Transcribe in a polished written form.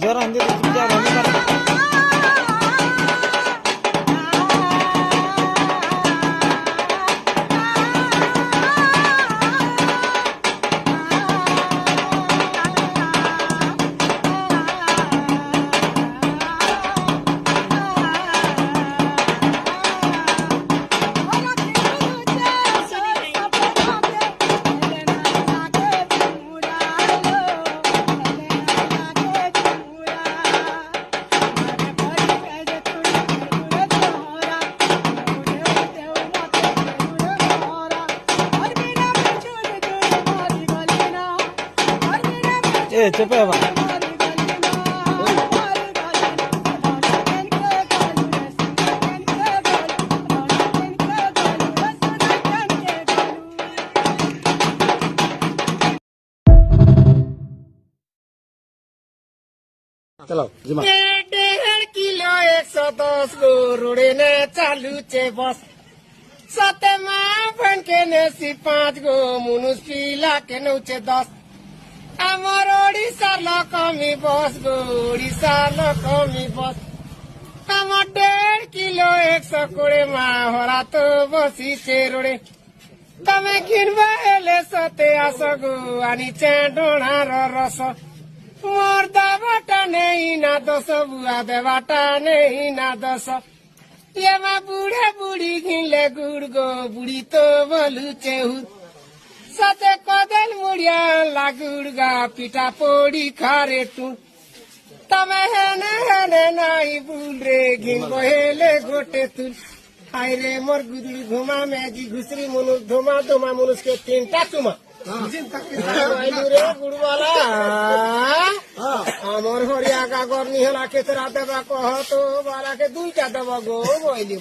জ্বর আনতে చెప్పేవా चलो 1.5 किलो 110 गो रोड़े ने चालू चे बस सते माफन के ने 5 गो मुनुस पीला के नौचे 10 আমার ওড়িশার লকমি বস গো ওড়িশার লকমি বস আমার 1.5 কিলো 120 মা হরা তো বসিছে রোড়ে তুমি কিনবা এলে সতে আস গো আনিছে ডোনার রস মোর দাবাটা নেই না দশ বুয়া দেবাটা নেই না দশ এমা বুড়ে বুড়ি ঘিনলে গুড় গো বুড়ি তো বলুছে হুর সাথে কদল মুড়িয়া লাগুড়গা পিঠা পড়ি খারে তু তবে হেনে হেনে নাই বুল রে ঘিনবো হেলে গোটে তুল হাই রে মোর গুদুড়ি ঘুমা মেজি ঘুসরি মনুষ ধুমা ধুমা মনুষকে 3টা চুমা রে গুড়বালা আমার হরিয়া কাগর নিহলা কেতরা দেবা কহ তো বালাকে 2টা দেব গো বইলি